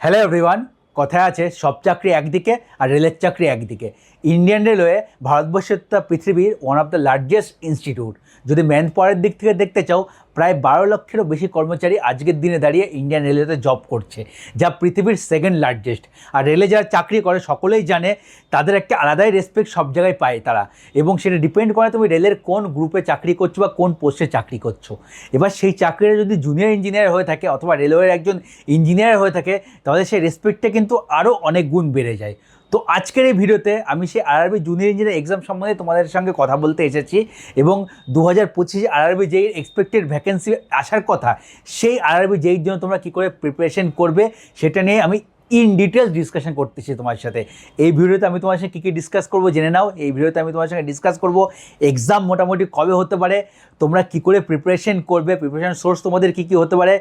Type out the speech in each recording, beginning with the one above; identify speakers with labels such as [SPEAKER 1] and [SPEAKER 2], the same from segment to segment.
[SPEAKER 1] Hello everyone, কথায় আছে সব চাকরি একদিকে আর রেলের চাকরি একদিকে। ইন্ডিয়ান রেলওয়ে ভারতবর্ষের তথা পৃথিবীর one of the largest institute. যদি ম্যান পাওয়ারের দিক থেকে দেখতে চাও, প্রায় 12 লক্ষেরও বেশি কর্মচারী আজকের দিনে দাঁড়িয়ে ইন্ডিয়ান রেলওয়েতে জব করছে, যা পৃথিবীর সেকেন্ড লার্জেস্ট। আর রেলে যারা চাকরি করে সকলেই জানে তাদের একটা আলাদাই রেসপেক্ট সব জায়গায় পায় তারা, এবং সেটা ডিপেন্ড করে তুমি রেলের কোন গ্রুপে চাকরি করছো বা কোন পোস্টে চাকরি করছো। এবার সেই চাকরিটা যদি জুনিয়র ইঞ্জিনিয়ার হয়ে থাকে অথবা রেলওয়ের একজন ইঞ্জিনিয়ার হয়ে থাকে, তাহলে সেই রেসপেক্টটা কিন্তু আরও অনেক গুণ বেড়ে যায়। তো আজকের এই ভিডিওতে আমি সেই আরআরবি জুনিয়র ইঞ্জিনিয়ার এক্সাম সম্বন্ধে তোমাদের সঙ্গে কথা বলতে এসেছি, এবং 2025 আরআরবি যেই এক্সপেক্টেড ভ্যাকেন্সি আসার কথা, সেই আরআরবি যেই জন্য তোমরা কী করে প্রিপারেশন করবে সেটা নিয়ে আমি ইন ডিটেলস ডিসকাশন করতেছি তোমার সাথে। এই ভিডিওতে আমি তোমার সাথে কী কী ডিসকাস করবো জেনে নাও। এই ভিডিওতে আমি তোমার সঙ্গে ডিসকাস করবো এক্সাম মোটামুটি কবে হতে পারে, তোমরা কী করে প্রিপারেশন করবে, প্রিপারেশন সোর্স তোমাদের কী কী হতে পারে,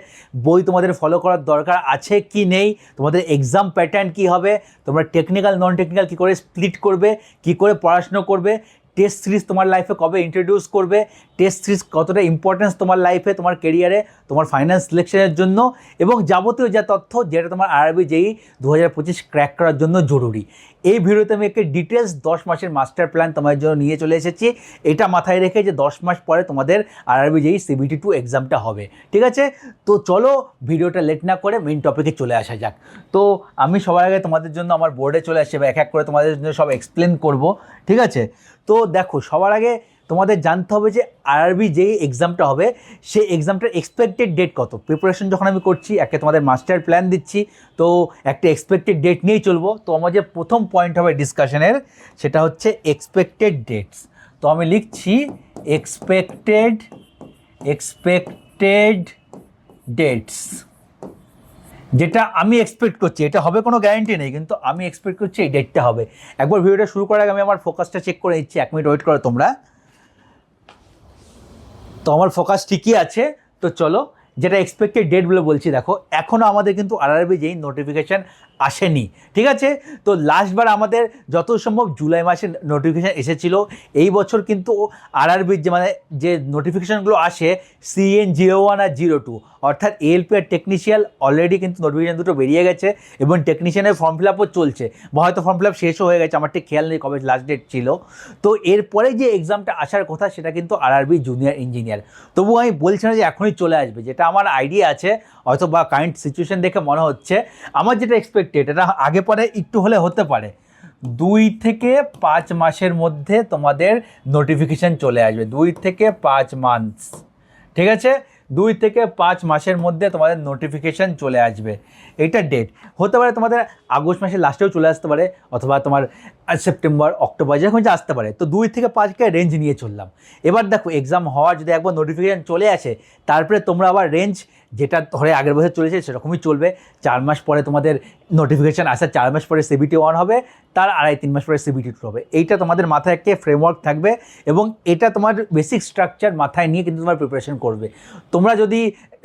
[SPEAKER 1] বই তোমাদের ফলো করার দরকার আছে কি নেই, তোমাদের এক্সাম প্যাটার্ন কী হবে, তোমরা টেকনিক্যাল নন টেকনিক্যাল কী করে স্প্লিট করবে, কী করে পড়াশুনো করবে, টেস্ট সিরিজ তোমার লাইফে কবে ইন্ট্রোডিউস করবে, টেস্ট সিরিজ কতটা ইম্পর্টেন্স তোমার লাইফে, তোমার কেরিয়ারে, তোমার ফাইনাল সিলেকশনের জন্য, এবং যাবতীয় যা তথ্য যেটা তোমার আরআরবি যেই 2025 ক্র্যাক করার জন্য জরুরি। এই ভিডিওতে আমি একটা ডিটেলস 10 মাসের মাস্টার প্ল্যান তোমাদের জন্য নিয়ে চলে এসেছি। এটা মাথায় রেখে যে 10 মাস পরে তোমাদের আরআরবি যেই CBT2 এক্সামটা হবে, ঠিক আছে? তো চলো ভিডিওটা লেট না করে মেইন টপিকে চলে আসা যাক। তো আমি সবার আগে তোমাদের জন্য আমার বোর্ডে চলে আসছি, এক এক করে তোমাদের জন্য সব এক্সপ্লেন করব, ঠিক আছে? তো দেখো, সবার আগে তোমাদের জানতে হবে যে আরআরবি যেই এক্সামটা হবে সেই এক্সামটার এক্সপেক্টেড ডেট কত। প্রিপারেশন যখন আমি করছি, একটা তোমাদের মাস্টার প্ল্যান দিচ্ছি, তো একটা এক্সপেক্টেড ডেট নিয়েই চলবো। তো আমার যে প্রথম পয়েন্ট হবে ডিসকাশনের, সেটা হচ্ছে এক্সপেক্টেড ডেটস। তো আমি লিখছি এক্সপেক্টেড ডেটস, যেটা আমি এক্সপেক্ট করছি। এটা হবে কোনো গ্যারান্টি নেই, কিন্তু আমি এক্সপেক্ট করছি এই ডেটটা হবে। একবার ভিডিওটা শুরু করার আগে আমি আমার ফোকাসটা চেক করে নিচ্ছি, 1 মিনিট ওয়েট করো তোমরা। তো আমার ফোকাস ঠিকই আছে। তো চলো, যেটা এক্সপেক্টেড ডেটগুলো বলছি। দেখো, এখনও আমাদের কিন্তু আরআরবি যেই নোটিফিকেশান আসেনি, ঠিক আছে? তো লাস্টবার আমাদের যত সম্ভব জুলাই মাসে নোটিফিকেশান এসেছিল। এই বছর কিন্তু আরআরবির যে নোটিফিকেশানগুলো আসে, CN 01 আর 02, অর্থাৎ ALP আর টেকনিশিয়াল, অলরেডি কিন্তু নোটিফিকেশান দুটো বেরিয়ে গেছে, এবং টেকনিশিয়ানের ফর্ম ফিল আপও চলছে, বা হয়তো ফর্ম ফিল আপ শেষও হয়ে গেছে, আমার ঠিক খেয়াল নেই কবে লাস্ট ডেট ছিল। তো এরপরে যে এক্সামটা আসার কথা সেটা কিন্তু আরআরবি জুনিয়র ইঞ্জিনিয়ার। তবুও আমি বলছি না যে এখনই চলে আসবে, যেটা আমার আইডিয়া আছে, হয়তো বা কারেন্ট সিচুয়েশান দেখে মনে হচ্ছে। আমার যেটা এক্সপেক্টেড, এটা আগে পরে একটু হলে হতে পারে, 2 থেকে 5 মাসের মধ্যে তোমাদের নোটিফিকেশান চলে আসবে। 2 থেকে 5 মান্থস, ঠিক আছে? 2 থেকে 5 মাসের মধ্যে তোমাদের নোটিফিকেশান চলে আসবে। এইটা ডেট হতে পারে তোমাদের আগস্ট মাসের লাস্টেও চলে আসতে পারে, অথবা তোমার সেপ্টেম্বর অক্টোবর যখন যে আসতে পারে। তো 2 থেকে 5কে রেঞ্জ নিয়ে চললাম। এবার দেখো, এক্সাম হওয়ার যদি একবার নোটিফিকেশান চলে আসে, তারপরে তোমরা আবার রেঞ্জ যেটা ধরে আগের বছর চলেছে সেরকমই চলবে। 4 মাস পরে তোমাদের নোটিফিকেশান আসে, 4 মাস পরে CBT1 হবে, তার 2.5-3 মাস পরে CBT2 হবে। এইটা তোমাদের মাথায় একটা ফ্রেমওয়ার্ক থাকবে, এবং এটা তোমার বেসিক স্ট্রাকচার মাথায় নিয়ে কিন্তু তোমার প্রিপারেশন করবে। তোমরা যদি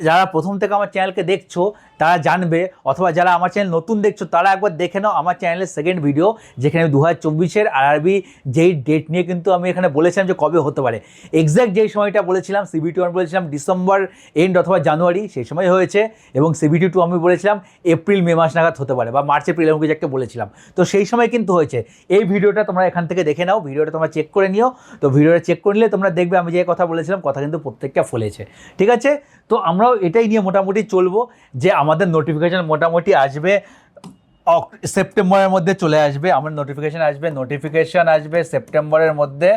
[SPEAKER 1] যারা প্রথম থেকে আমার চ্যানেলকে দেখছো তারা জানবে, অথবা যারা আমার চ্যানেল নতুন দেখছো তারা একবার দেখে নাও আমার চ্যানেলের সেকেন্ড ভিডিও, যেখানে 2024 আরআরবি যেই ডেট নিয়ে কিন্তু আমি এখানে বলেছিলাম যে কবে হতে পারে। এক্স্যাক্ট যেই সময়টা বলেছিলাম, CBT1 বলেছিলাম ডিসেম্বর এন্ড অথবা জানুয়ারি, সেই সময় হয়েছে, এবং CBT2 আমি বলেছিলাম এপ্রিল-মে মাস নাগাদ হতে পারে, বা মার্চ-এপ্রিল এরকম কিছু একটা বলেছিলাম। তো সেই সময় কিন্তু হয়েছে। এই ভিডিওটা তোমরা এখান থেকে দেখে নাও, ভিডিওটা তোমরা চেক করে নিও। তো ভিডিওটা চেক করে নিলে তোমরা দেখবে আমি যে কথা বলেছিলাম, কথা কিন্তু প্রত্যেকটা ফলেছে, ঠিক আছে? তো আমরাও এটাই নিয়ে মোটামুটি চলবো, যে আমাদের নোটিফিকেশান মোটামুটি আসবে সেপ্টেম্বরের মধ্যে চলে আসবে। আমার নোটিফিকেশান আসবে সেপ্টেম্বরের মধ্যে।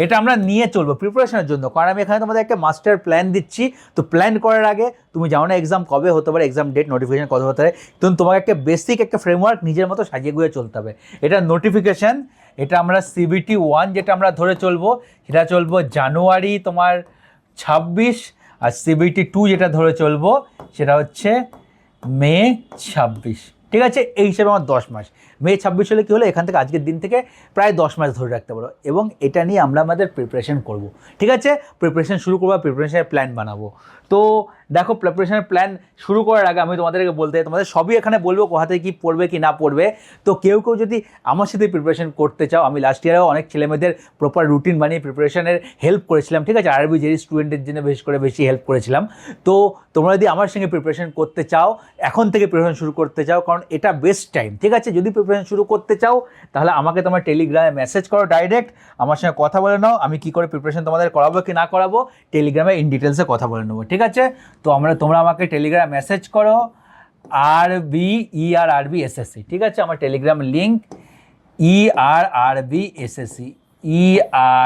[SPEAKER 1] এটা আমরা নিয়ে চলবো প্রিপারেশনের জন্য, কারণ আমি এখানে তোমাদের একটা মাস্টার প্ল্যান দিচ্ছি। তো প্ল্যান করার আগে তুমি জানো না এক্সাম কবে হতে পারে, এক্সাম ডেট, নোটিফিকেশান কত হতে পারে, কিন্তু তোমাকে একটা বেসিক একটা ফ্রেমওয়ার্ক নিজের মতো সাজিয়ে গুছিয়ে চলতে হবে। এটা নোটিফিকেশান, এটা আমরা CBT1 যেটা আমরা ধরে চলবো, সেটা চলবো জানুয়ারি তোমার 26, আর CBT2 যেটা ধরে চলবো সেটা হচ্ছে মে 26, ঠিক আছে? এই হিসেবে আমার 10 মাস। মে 26 হলে কী হলো, এখান থেকে আজকের দিন থেকে প্রায় 10 মাস ধরে রাখতে পারো, এবং এটা নিয়ে আমরা আমাদের প্রিপারেশন করব, ঠিক আছে? প্রিপারেশন শুরু করবো, প্রিপারেশনের প্ল্যান বানাবো। তো দেখো প্রিপারেশনের প্ল্যান শুরু করার আগে আমি তোমাদেরকে তোমাদের সবই এখানে বলবো কোথাতে কি পড়বে কি না পড়বে। তো কেউ যদি আমার সাথে প্রিপারেশন করতে চাও, আমি লাস্ট ইয়ারেও অনেক ছেলেমেয়েদের প্রপার রুটিন বানিয়ে প্রিপারেশনের হেল্প করেছিলাম, ঠিক আছে, আরবি জেই স্টুডেন্টের জন্য বেশি হেল্প করেছিলাম। তো তোমরা যদি আমার সঙ্গে প্রিপারেশন করতে চাও, এখন থেকে প্রিপারেশন শুরু করতে চাও, কারণ এটা বেস্ট টাইম, ঠিক আছে। যদি প্রিপারেশন শুরু করতে চাও তাহলে আমাকে তোমার টেলিগ্রামে মেসেজ করো, ডাইরেক্ট আমার সঙ্গে কথা বলে নাও, আমি কী করে প্রিপারেশন তোমাদের করাবো কি না করাবো টেলিগ্রামে ইন ডিটেলসে কথা বলে নেবো, ঠিক আছে। তো তোমরা আমাকে টেলিগ্রামে মেসেজ করো RBERRBSSC, ঠিক আছে, আমার টেলিগ্রাম লিঙ্ক ERRBSSC ERRBSSE,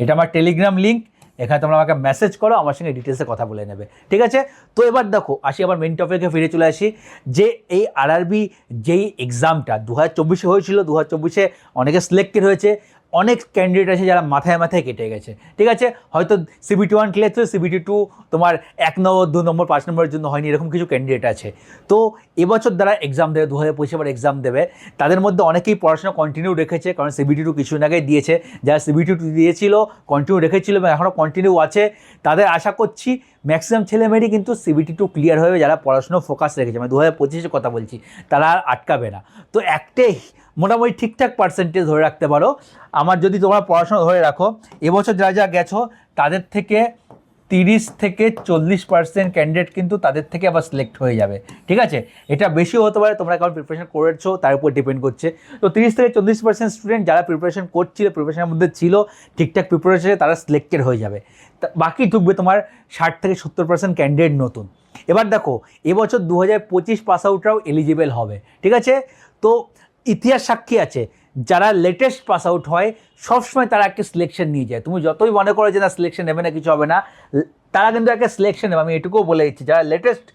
[SPEAKER 1] এটা আমার টেলিগ্রাম লিঙ্ক। এখানে তোমরা আমাকে মেসেজ করো, আমার সঙ্গে ডিটেলসে কথা বলে নেবে, ঠিক আছে। তো এবার দেখো আসি আবার মেন টপিকে ফিরে চলে আসি, যে এই আরআরবি যেই এক্সামটা 2024 হয়েছিল, 2024 অনেকে সিলেক্টেড হয়েছে, অনেক ক্যান্ডিডেট আছে যারা মাথায় মাথায় কেটে গেছে, ঠিক আছে। হয়তো CBT 1 ক্লিয়ার ছিল, CBT 2 তোমার 1 নম্বর 2 নম্বর 5 নম্বরের জন্য হয়নি, এরকম কিছু ক্যান্ডিডেট আছে। তো এবছর যারা এক্সাম দেবে 2025 আবার এক্সাম দেবে, তাদের মধ্যে অনেকেই পড়াশোনা কন্টিনিউ রেখেছে, কারণ CBT 2 কিছুদিন আগে দিয়েছে, যারা CBT 2 দিয়েছিল কন্টিনিউ রেখেছিল এবং এখনও কন্টিনিউ আছে, তাদের আশা করছি ম্যাক্সিমাম ছেলেমেয়েরই কিন্তু CBT 2 ক্লিয়ার হয়ে যারা পড়াশোনা ফোকাস রেখেছে, মানে 2025-এর কথা বলছি, তারা আর আটকাবে না। তো একটাই মোটামুটি ঠিকঠাক পার্সেন্টেজ ধরে রাখতে পারো। আমার যদি তোমরা পড়াশোনা ধরে রাখো, এবছর যা গেছো তাদের থেকে 30 থেকে 40% ক্যান্ডিডেট কিন্তু তাদের থেকে আবার সিলেক্ট হয়ে যাবে, ঠিক আছে। এটা বেশিও হতে পারে, তোমরা কেমন প্রিপারেশন করেছো তার উপর ডিপেন্ড করছে। তো 30 থেকে 40% স্টুডেন্ট যারা প্রিপারেশন করছিল, প্রিপারেশনের মধ্যে ছিল, ঠিকঠাক প্রিপারেশনে তারা সিলেক্টেড হয়ে যাবে। বাকি ঢুকবে তোমার 60 থেকে 70% ক্যান্ডিডেট নতুন। এবার দেখো এবছর 2025 পাস আউটরাও এলিজিবল হবে, ঠিক আছে। তো ইতিহাস সাক্ষী আছে, যারা লেটেস্ট পাস আউট হয় সবসময় তারা একটা সিলেকশন নিয়ে যায়। তুমি যতই মনে করো যে না সিলেকশন নেবে না, কিছু হবে না, তারা কিন্তু একটা সিলেকশন নেবে। আমি এটুকুও বলে দিচ্ছি, যারা লেটেস্ট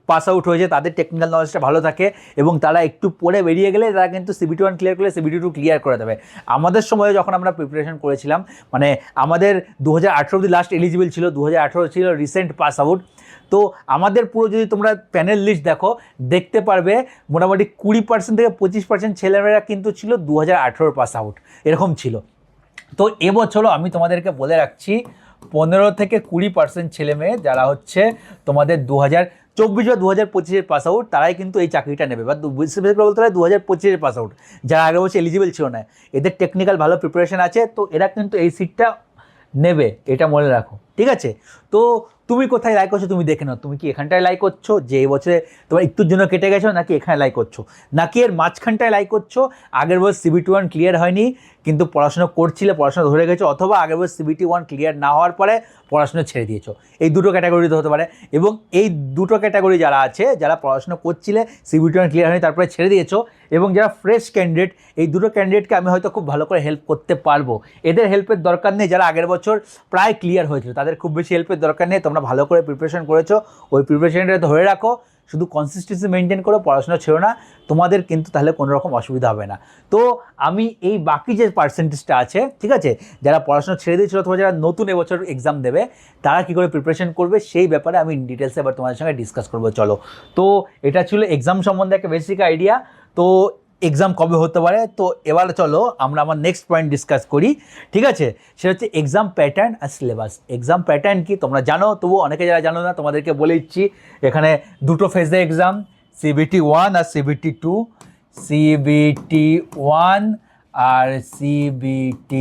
[SPEAKER 1] পাস আউট হয়েছে তাদের টেকনিক্যাল নলেজটা ভালো থাকে এবং তারা একটু পড়ে বেরিয়ে গেলে তারা কিন্তু CBT 1 ক্লিয়ার করলে CBT 2 ক্লিয়ার করে দেবে। আমাদের সময়ে যখন আমরা প্রিপারেশন করেছিলাম, মানে আমাদের 2018 অবধি লাস্ট এলিজিবল ছিল, 2018 ছিল রিসেন্ট পাস আউট। তো আমাদের পুরো যদি তোমরা প্যানেল লিস্ট দেখো, দেখতে পারবে মোটামুটি 20% থেকে 25% ছেলেমেয়েরা কিন্তু ছিল 2018 পাস আউট, এরকম ছিল। তো এবছরও আমি তোমাদেরকে বলে রাখছি 15 থেকে 20% ছেলেমেয়ে যারা হচ্ছে তোমাদের 2024 বা 2025 পাস আউট, তারাই কিন্তু এই চাকরিটা নেবে। বা বলতে হয় 2025 পাস আউট, যারা আগের বছর এলিজিবল ছিল না, এদের টেকনিক্যাল ভালো প্রিপারেশন আছে, তো এরা কিন্তু এই সিটটা নেবে, এটা মনে রাখো, ঠিক আছে। তো তুমি কোথায় লাইক করছো তুমি দেখে নাও, তুমি কি এখানটায় লাইক করছো যে এই বছরে তোমার একটুর জন্য কেটে গেছো, নাকি এখানে লাইক করছো, নাকি এর মাঝখানটায় লাইক করছো, আগের বছর CBT 1 ক্লিয়ার হয়নি কিন্তু পড়াশোনা করছিলে, পড়াশোনা ধরে গেছো, অথবা আগের বছর CBT 1 ক্লিয়ার না হওয়ার পরে পড়াশোনা ছেড়ে দিয়েছো। এই দুটো ক্যাটাগরিতে হতে পারে। এবং এই দুটো ক্যাটাগরি যারা আছে, যারা পড়াশোনা করছিলে CBT 1 ক্লিয়ার হয়নি তারপরে ছেড়ে দিয়েছো, এবং যারা ফ্রেশ ক্যান্ডিডেট, এই দুটো ক্যান্ডিডেটকে আমি হয়তো খুব ভালো করে হেল্প করতে পারবো। এদের হেল্পের দরকার নেই, যারা আগের বছর প্রায় ক্লিয়ার হয়েছিল তাদের খুব বেশি হেল্পের দরকার নেই। তোমরা ভালো করে প্রিপারেশন করেছো, ওই প্রিপারেশনটা ধরে রাখো, শুধু কনসিস্টেন্সি মেনটেন করো, পড়াশোনা ছেড়ো না, তোমাদের কিন্তু তাহলে কোনো রকম অসুবিধা হবে না। তো আমি এই বাকি যে পার্সেন্টেজটা আছে, ঠিক আছে, যারা পড়াশোনা ছেড়ে দিয়েছিল অথবা যারা নতুন এবছর এক্সাম দেবে, তারা কী করে প্রিপারেশন করবে সেই ব্যাপারে আমি ডিটেলসে এবার তোমাদের সঙ্গে ডিসকাস করবো, চলো। তো এটা ছিল এক্সাম সম্বন্ধে একটা বেসিক আইডিয়া। তো এক্সাম কবে হতে পারে, তো এবার চলো আমরা আমার নেক্সট পয়েন্ট ডিসকাস করি, ঠিক আছে। সেটা হচ্ছে এক্সাম প্যাটার্ন আর সিলেবাস। এক্সাম প্যাটার্ন কি তোমরা জানো, তবু অনেকে যারা জানো না তোমাদেরকে বলে দিচ্ছি। এখানে দুটো ফেজে এক্সাম, CBT 1 আর CBT 2, CBT 1 আর CBT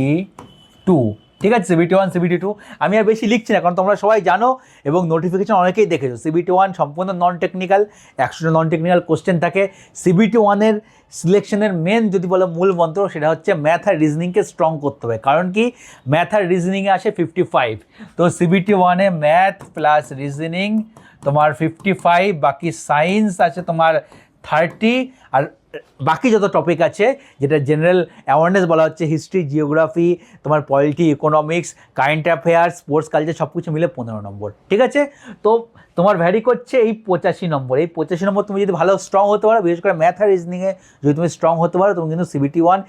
[SPEAKER 1] 2, ঠিক আছে। CBT 1 CBT 2 আমি আর বেশি লিখছি না, কারণ তোমরা সবাই জানো এবং নোটিফিকেশন অনেকেই দেখেছো। CBT 1 সম্পূর্ণ নন টেকনিক্যাল, 100টা নন টেকনিক্যাল কোশ্চেন থাকে। CBT 1-এর সিলেকশনের মেন যদি বলো মূল মন্ত্র, সেটা হচ্ছে ম্যাথ আর রিজনিংকে স্ট্রং করতে হবে। কারণ কি, ম্যাথ আর রিজনিংয়ে আসে 55, তো CBT 1-এ ম্যাথ প্লাস রিজনিং তোমার 55, বাকি সায়েন্স আছে তোমার 30, আর বাকি যত টপিক আছে যেটা জেনারেল অ্যাওয়ারনেস বলা হচ্ছে, হিস্ট্রি, জিওগ্রাফি, তোমার polity, economics, current affairs, sports culture, সব কিছু মিলে 15 নম্বর, ঠিক আছে। তো তোমার ভ্যারি করছে এই 85 নম্বর। এই 85 নম্বর তুমি যদি ভালো স্ট্রং হতে পারো, বিশেষ করে ম্যাথ আর রিজনিংয়ে যদি তুমি স্ট্রং হতে পারো, তুমি কিন্তু CBT 1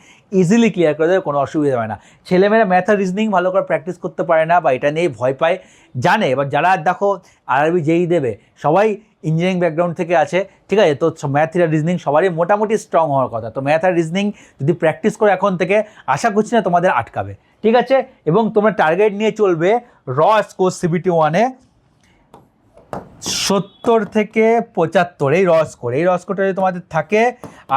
[SPEAKER 1] ইজিলি ক্লিয়ার করে দেবে, কোনো অসুবিধা হয় না। ছেলেমেয়েরা ম্যাথ আর রিজনিং ভালো করে প্র্যাকটিস করতে পারে না বা এটা নিয়ে ভয় পায়, জানে। এবার যারা দেখো আরআরবি জেই দেবে, সবাই ইঞ্জিনিয়ারিং ব্যাকগ্রাউন্ড থেকে আছে, ঠিক আছে? তো ম্যাথ আর রিজনিং সবারই মোটামুটি স্ট্রং হওয়ার কথা। তো ম্যাথ আর রিজনিং যদি প্র্যাকটিস করে এখন থেকে, আশা করছি না তোমাদের আটকাবে, ঠিক আছে? এবং তোমরা টার্গেট নিয়ে চলবে র স্কোর CBT 1-এ 70 থেকে 75, এই র স্কোরটা যদি তোমাদের থাকে,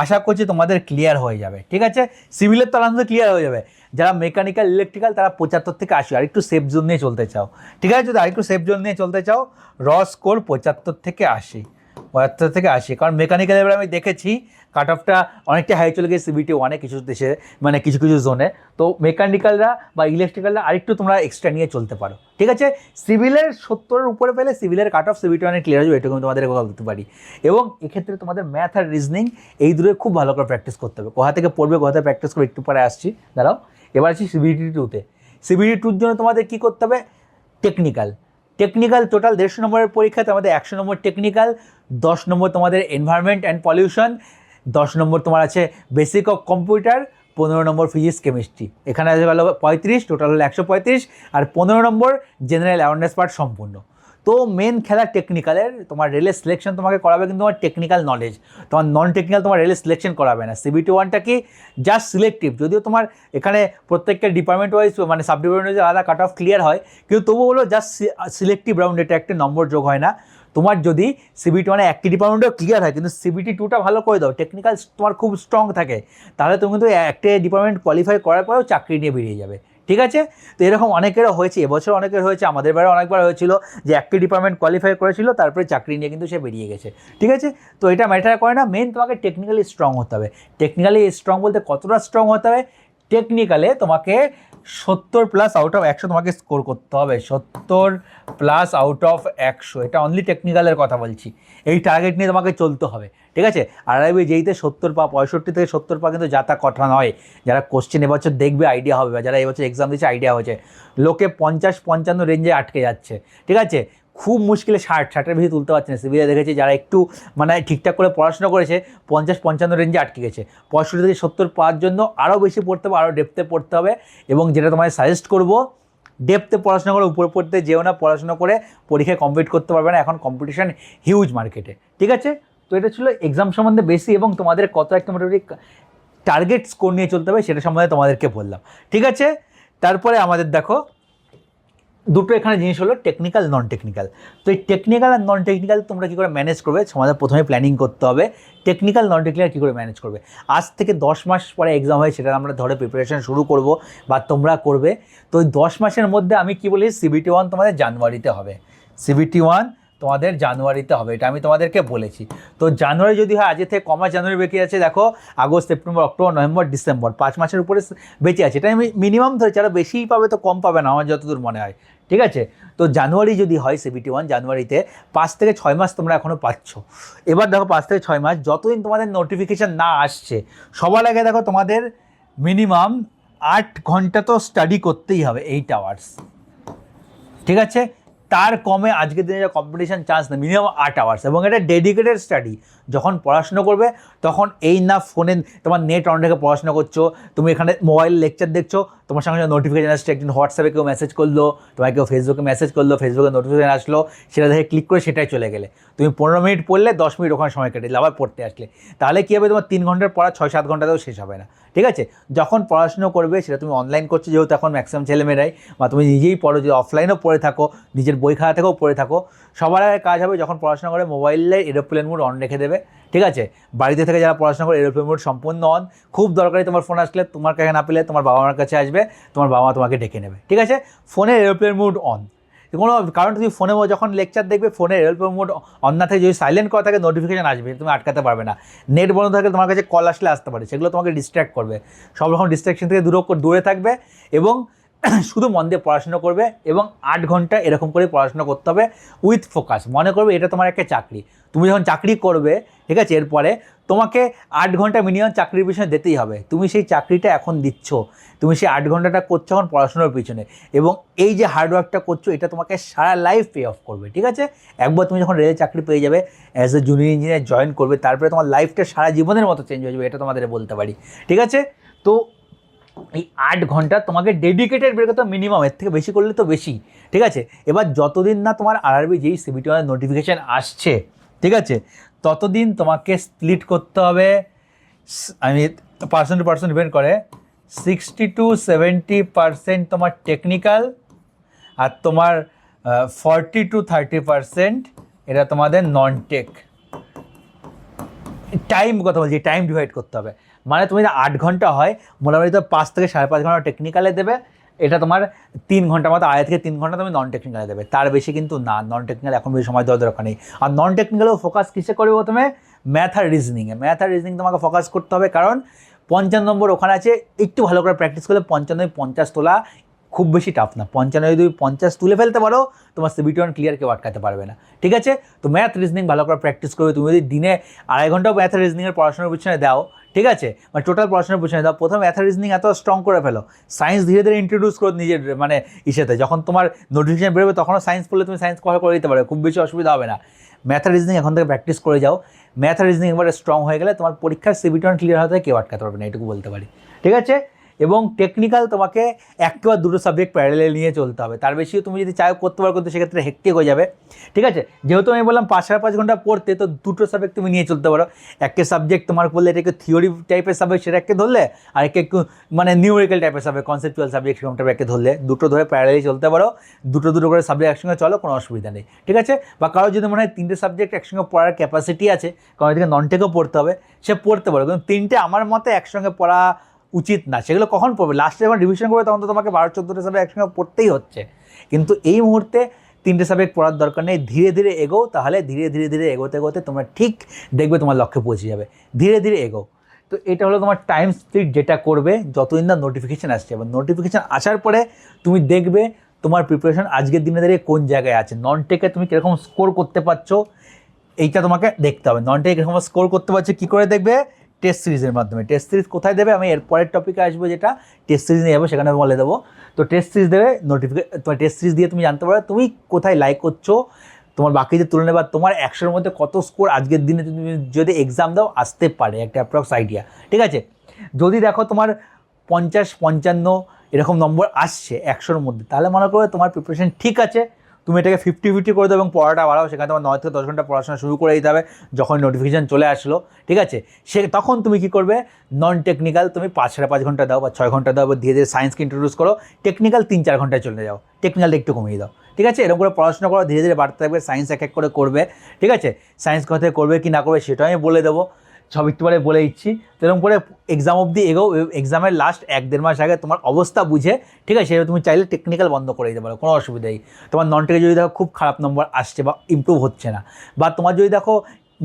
[SPEAKER 1] আশা করছি তোমাদের ক্লিয়ার হয়ে যাবে, ঠিক আছে? সিভিলের তো আরামসে ক্লিয়ার হয়ে যাবে। যারা মেকানিক্যাল ইলেকট্রিক্যাল তারা 75 থেকে 80, আর একটু সেফ জোন নিয়ে চলতে চাও, ঠিক আছে? যদি আরেকটু সেফ জোন নিয়ে চলতে চাও, র স্কোর 75 থেকে 80, কারণ মেকানিক্যাল এবার আমি দেখেছি কাট অফটা অনেকটা হাই চলে গেছে CBT 1-এ কিছু দেশে, মানে কিছু জোনে। তো মেকানিক্যালরা বা ইলেকট্রিক্যালরা আরেকটু তোমরা এক্সট্রা নিয়ে চলতে পারো, ঠিক আছে? সিভিলের 70-এর উপরে পেলে সিভিলের কাট অফ CBT 1-এ ক্লিয়ার হয়ে যাবে, এটুকু আমি তোমাদের কথা বলতে পারি। এবং এক্ষেত্রে তোমাদের ম্যাথ আর রিজনিং এই দুটোই খুব ভালো করে প্র্যাকটিস করতে হবে। কোথা থেকে পড়বে, কোথা থেকে প্র্যাকটিস করে, একটু পরে আসছি, দাঁড়াও। এবার আসছি CBT 2-তে। CBT 2-র জন্য তোমাদের কী করতে হবে? টেকনিক্যাল টোটাল 150 নম্বরের পরীক্ষাতে আমাদের 100 নম্বর টেকনিক্যাল, 10 নম্বর তোমাদের এনভায়রনমেন্ট অ্যান্ড পলিউশন, 10 নম্বর তোমার আছে basic of computer, 15 number physics chemistry. এখানে আছে গেল 35, টোটাল হলো 135, আর 15 নম্বর জেনারেল অ্যাওয়ারনেস পার্ট সম্পূর্ণ। তো মেন খেলা টেকনিক্যালের, তোমার রেলের সিলেকশন তোমাকে করাবে কিন্তু তোমার টেকনিক্যাল নলেজ, তোমার নন টেকনিক্যাল তোমার রেলের সিলেকশন করাবে না। CBT 1টা কি জাস্ট সিলেক্টিভ, যদিও তোমার এখানে প্রত্যেকটা ডিপার্টমেন্ট ওয়াইজ মানে সাব ডিপার্টমেন্ট ওয়াইজ আলাদা কাট অফ ক্লিয়ার হয়, কিন্তু তবু হলো জাস্ট সিলেক্টিভ রাউন্ড, এটা একটা নম্বর যোগ হয় না। তোমার যদি CBT 1-এ একটি ডিপার্টমেন্টও ক্লিয়ার হয়, কিন্তু CBT 2টা ভালো করে দাও, টেকনিক্যাল তোমার খুব স্ট্রং থাকে, তাহলে তুমি কিন্তু একটা ডিপার্টমেন্ট কোয়ালিফাই করার পরেও চাকরি নিয়ে বেরিয়ে যাবে, ঠিক আছে? তো এরকম অনেকেরও হয়েছে, এবছর অনেকের হয়েছে, আমাদের বেলা অনেকবার হয়েছিল যে একটি ডিপার্টমেন্ট কোয়ালিফাই করেছিল, তারপরে চাকরি নিয়ে কিন্তু সে বেরিয়ে গেছে, ঠিক আছে? তো এটা ম্যাটার করে না, মেন তোমাকে টেকনিক্যালি স্ট্রং হতে হবে। টেকনিক্যালি স্ট্রং বলতে কতটা স্ট্রং হতে হবে? টেকনিক্যালে তোমাকে 70+ আউট অফ 100 তোমাকে স্কোর করতে হবে, 70+ আউট অফ 100, এটা অনলি টেকনিক্যালের কথা বলছি। এই টার্গেট নিয়ে তোমাকে চলতে হবে, ঠিক আছে? আরআরবি যেইতে 70 পা, 65 থেকে 70 পা কিন্তু যাতা কথা নয়। যারা কোশ্চেন এবছর দেখবে আইডিয়া হবে, বা যারা এবছর এক্সাম দিচ্ছে আইডিয়া হয়েছে, লোকে 50-55 রেঞ্জে আটকে যাচ্ছে, ঠিক আছে? খুব মুশকিলে 60-60-এর বেশি তুলতে পারছে না। সিভিলে দেখেছি যারা একটু মানে ঠিকঠাক করে পড়াশোনা করেছে 50-55 রেঞ্জে আটকে গেছে। 65 থেকে 70 পাওয়ার জন্য আরও বেশি পড়তে হবে, আরও ডেপথে পড়তে হবে। এবং যেটা তোমায় সাজেস্ট করবো, ডেপথে পড়াশোনা করে উপরে পড়তে যেও না, পড়াশোনা করে পরীক্ষায় কমপ্লিট করতে পারবে না, এখন কম্পিটিশান হিউজ মার্কেটে, ঠিক আছে? তো এটা ছিল এক্সাম সম্বন্ধে বেশি, এবং তোমাদের কত একটা মোটামুটি টার্গেট স্কোর নিয়ে চলতে হবে সেটা সম্বন্ধে তোমাদেরকে বললাম, ঠিক আছে? তারপরে আমাদের দেখো দুটো এখানে জিনিস হলো টেকনিক্যাল, নন টেকনিক্যাল। তো এই টেকনিক্যাল আর নন টেকনিক্যাল তোমরা কী করে ম্যানেজ করবে, তোমাদের প্রথমে প্ল্যানিং করতে হবে টেকনিক্যাল নন টেকনিক্যাল কী করে ম্যানেজ করবে। আজ থেকে 10 মাস পরে এক্সাম হয়, সেটা আমরা ধরে প্রিপারেশন শুরু করব বা তোমরা করবে। তো ওই 10 মাসের মধ্যে আমি কি বলি, CBT 1 তোমাদের জানুয়ারিতে হবে, CBT 1 তোমাদের জানুয়ারিতে হবে, এটা আমি তোমাদেরকে বলেছি। তো জানুয়ারি যদি হয়, আজকে থেকে কমাস জানুয়ারি বেঁকে আছে, দেখো August, September, October, November, December, 5 মাসের উপরে বেঁচে আছে। এটা আমি মিনিমাম ধরেছি, যারা বেশিই পাবে তো কম পাবে না, আমার যতদূর মনে হয়, ঠিক আছে? তো জানুয়ারি যদি হয় CBT 1, জানুয়ারিতে 5 থেকে 6 মাস তোমরা এখনও পাচ্ছ। এবার দেখো 5 থেকে 6 মাস, যতদিন তোমাদের নোটিফিকেশান না আসছে, সবার আগে দেখো তোমাদের মিনিমাম 8 ঘন্টা তো স্টাডি করতেই হবে, 8 আওয়ার্স, ঠিক আছে? তার কমে আজকের দিনে যা কম্পিটিশান চান্স না, মিনিমাম 8 আওয়ার্স। এবং এটা ডেডিকেটেড স্টাডি। যখন পড়াশোনা করবে তখন এই না ফোনে তোমার নেট অন রেখে পড়াশোনা করছো, তুমি এখানে মোবাইল লেকচার দেখছো, তোমার সঙ্গে নোটিফিকেশান আসছে, একজন হোয়াটসঅ্যাপে কেউ মেসেজ করলো, তোমাকে কেউ ফেসবুকে মেসেজ করলো, ফেসবুকে নোটিফিকেশান আসলো, সেটা দেখে ক্লিক করে সেটাই চলে গেলে। তুমি 15 মিনিট পড়লে 10 মিনিট ওখানে সময় কেটে দিলে, আবার পড়তে আসলে, তাহলে কী হবে, তোমার 3 ঘন্টার পড়া 6-7 ঘন্টাতেও শেষ হবে না, ঠিক আছে? যখন পড়াশুনো করবে, সেটা তুমি অনলাইন করছো যেহেতু এখন ম্যাক্সিমাম ছেলেমেয়েরাই, বা তুমি নিজেই পড়ো, যে অফলাইনেও পড়ে থাকো, নিজের বই খাতা থেকেও পড়ে থাকো, সবার আগে কাজ হবে যখন পড়াশোনা করে মোবাইলে এরোপ্লেন মোড অন রেখে দেবে, ঠিক আছে? বাড়িতে থেকে যারা পড়াশোনা করে এরোপ্লেন মোড সম্পূর্ণ অন। খুব দরকারি, তোমার ফোন আসলে তোমার কাছে না পেলে তোমার বাবা মার কাছে আসবে, তোমার বাবা মা তোমাকে ডেকে নেবে, ঠিক আছে? ফোনের এরোপ্লেন মোড অন, কোনো কারণ তুমি ফোনে যখন লেকচার দেখবে, ফোনের এরোপ্লেন মোড অন না থাকে, যদি সাইলেন্ট করা থাকে নোটিফিকেশান আসবে, তুমি আটকাতে পারবে না। নেট বন্ধ থাকলে তোমার কাছে কল আসলে আসতে পারে, সেগুলো তোমাকে ডিস্ট্র্যাক্ট করবে। সব রকম ডিস্ট্র্যাকশন থেকে দূরে থাকবে, এবং শুধু মন দিয়ে পড়াশোনা করবে, এবং 8 ঘন্টা এরকম করে পড়াশোনা করতে হবে উইথ ফোকাস। মনে করবে এটা তোমার একটা চাকরি, তুমি যখন চাকরি করবে, ঠিক আছে, এরপরে তোমাকে 8 ঘন্টা মিনিমাম চাকরির পিছনে দিতেই হবে। তুমি সেই চাকরিটা এখন দিচ্ছ, তুমি সেই 8 ঘন্টাটা করছো এখন পড়াশোনার পিছনে, এবং এই যে হার্ডওয়ার্কটা করছো এটা তোমাকে সারা লাইফ পে অফ করবে, ঠিক আছে? একবার তুমি যখন রেলের চাকরি পেয়ে যাবে, as a junior engineer join করবে, তারপরে তোমার লাইফটা সারা জীবনের মতো চেঞ্জ হয়ে যাবে, এটা তোমাদের বলতে পারি, ঠিক আছে? তো এই 8 ঘন্টা তোমাকে ডেডিকেটেড বের করতে মিনিমাম, এর থেকে বেশি করলে তো বেশি, ঠিক আছে? এবার যতদিন না তোমার আরআরবি যেই CBT 1 নোটিফিকেশান আসছে, ঠিক আছে, ততদিন তোমাকে স্প্লিট করতে হবে, আমি পার্সেন্ট টু পার্সেন্ট ডিপেন্ড করে, 60-70% তোমার টেকনিক্যাল, আর তোমার 40-30% এটা তোমাদের নন টেক। টাইম কথা বলছি, টাইম ডিভাইড করতে হবে, মানে তুমি 8 ঘন্টা হয়, মোটামুটি তো 5 থেকে 5.5 ঘন্টা টেকনিক্যালে দেবে, এটা তোমার 3 ঘন্টা মতো, 2.5 থেকে 3 ঘন্টা তুমি নন টেকনিক্যালে দেবে, তার বেশি কিন্তু না। নন টেকনিক্যাল এখন বেশি সময় দেওয়ার দরকার নেই। আর নন টেকনিক্যালেও ফোকাস কিসে করবে প্রথমে? ম্যাথ আর রিজনিংয়ে। ম্যাথ আর রিজনিং তোমাকে ফোকাস করতে হবে, কারণ 55 নম্বর ওখানে আছে, একটু ভালো করে প্র্যাকটিস করলে 55-50 তোলা খুব বেশি টাফ না। 55 যদি 50 তুলে ফেলতে পারো, তোমার CBT 1 ক্লিয়ার কেউ আটকাতে পারবে না। ঠিক আছে, তো ম্যাথ রিজনিং ভালো করে প্র্যাকটিস করবে। তুমি যদি দিনে 2.5 ঘন্টাও ম্যাথ রিজনিংয়ের পড়াশোনার পিছনে দাও, ঠিক আছে, মানে টোটাল পড়াশোনার পিছনে দাও, প্রথম ম্যাথ রিজনিং এত স্ট্রং করে ফেলো, সায়েন্স ধীরে ধীরে ইন্ট্রোডিউস করো নিজের মানে ইসেতে। যখন তোমার নোটিফিকেশন বেরোবে তখনও সায়েন্স পড়লে তুমি সায়েন্স কভার করে দিতে পারবে, খুব বেশি অসুবিধা হবে না। ম্যাথ রিজনিং এখন থেকে প্র্যাকটিস করে যাও। ম্যাথ রিজনিং একবারে স্ট্রং হয়ে গেলে তোমার পরীক্ষার CBT 1 ক্লিয়ার হতে কেউ আটকাতে পারবে না, এটুকু বলতে পারি। ঠিক আছে, এবং টেকনিক্যাল তোমাকে 1 বা 2 সাবজেক্ট প্যারালেল নিয়ে চলতে হবে, তার বেশিও তুমি যদি চাও করতে পারো, কিন্তু সেক্ষেত্রে হেক্টিক হয়ে যাবে। ঠিক আছে, যেহেতু আমি বললাম 5-5.5 ঘন্টা পড়তে, তো 2 সাবজেক্ট তুমি নিয়ে চলতে পারো। একটা সাবজেক্ট তোমার বললে এটাকে থিওরি টাইপের সাবজেক্ট, সেটাকে ধরলে, আর একটু মানে নিউমেরিক্যাল টাইপের সাবজেক্ট, কনসেপচুয়াল সাবজেক্ট সেরকম টাইপের ধরলে, দুটো ধরে প্যারালেলি চলতে পারো। দুটো করে সাবজেক্ট একসঙ্গে চলো, কোনো অসুবিধা নেই। ঠিক আছে, বা কারো যদি মনে হয় 3টে সাবজেক্ট একসঙ্গে পড়ার ক্যাপাসিটি আছে, কারণ এদিকে নন টেকও পড়তে হবে, সে পড়তে পারো, কিন্তু 3টে আমার মতে একসঙ্গে পড়া উচিত না। সেগুলো কখন পড়বে? লাস্টে যখন রিভিশন করবে তখন তো তোমাকে 12-14টে সাবজেক্ট একসঙ্গে পড়তেই হচ্ছে, কিন্তু এই মুহূর্তে 3টে সাবজেক্ট পড়ার দরকার নেই। ধীরে ধীরে এগো, তাহলে ধীরে ধীরে এগোতে এগোতে তোমরা ঠিক দেখবে তোমার লক্ষ্যে পৌঁছে যাবে। ধীরে ধীরে এগো। তো এটা হলো তোমার টাইম স্প্লিট, যেটা করবে যতদিন না নোটিফিকেশান আসছে। এবার নোটিফিকেশান আসার পরে তুমি দেখবে তোমার প্রিপারেশন আজকের দিনে দাঁড়িয়ে কোন জায়গায় আছে, নন টেকে তুমি কীরকম স্কোর করতে পারছো, এইটা তোমাকে দেখতে হবে। নন টেকে কীরকম স্কোর করতে পারছো কী করে দেখবে? টেস্ট সিরিজের মাধ্যমে। টেস্ট সিরিজ কোথায় দেবে? আমি এর পরের টপিকে আসবো, যেটা টেস্ট সিরিজ নিয়ে যাবো, সেখানে বলে দেবো। তো টেস্ট সিরিজ দেবে, তোমার টেস্ট সিরিজ দিয়ে তুমি জানতে পারবে তুমি কোথায় লাইক করছো, তোমার বাকিদের তুলনায়, বা তোমার 100-এর মধ্যে কত স্কোর আজকের দিনে তুমি যদি এক্সাম দাও আসতে পারে, একটা অ্যাপ্রক্স আইডিয়া। ঠিক আছে, যদি দেখো তোমার 50-55 এরকম নম্বর আসছে 100-এর মধ্যে, তাহলে মনে করো তোমার প্রিপারেশন ঠিক আছে, তুমি এটাকে 50-50 করে দাও এবং পড়াটা বাড়াও। সেখানে তোমার 9 থেকে 10 ঘন্টা পড়াশোনা শুরু করে দিতে হবে যখন নোটিফিকেশান চলে আসলো। ঠিক আছে, তখন তুমি কী করবে? নন টেকনিক্যাল তুমি 5-5.5 ঘন্টা দাও, বা 6 ঘন্টা দাও, বা ধীরে ধীরে সায়েন্সকে ইন্ট্রোডিউস করো। টেকনিক্যাল 3-4 ঘন্টায় চলে যাও, টেকনিক্যালটা একটু কমিয়ে দাও। ঠিক আছে, এরকম করে পড়াশোনা করো, ধীরে ধীরে বাড়তে থাকবে। সায়েন্স এক করে করবে। ঠিক আছে, সায়েন্স কোথায় করবে কি না করবে সেটাও আমি বলে দেবো, সব একটু পরে বলে দিচ্ছি। তো এরকম করে এক্সাম অবধি এগো। এক্সামের লাস্ট 1-1.5 মাস আগে তোমার অবস্থা বুঝে, ঠিক আছে, সেটা তুমি চাইলে টেকনিক্যাল বন্ধ করে দিতে পারো, কোনো অসুবিধা নেই। তোমার নন টেকে যদি দেখো খুব খারাপ নম্বর আসছে বা ইমপ্রুভ হচ্ছে না, বা তোমার যদি দেখো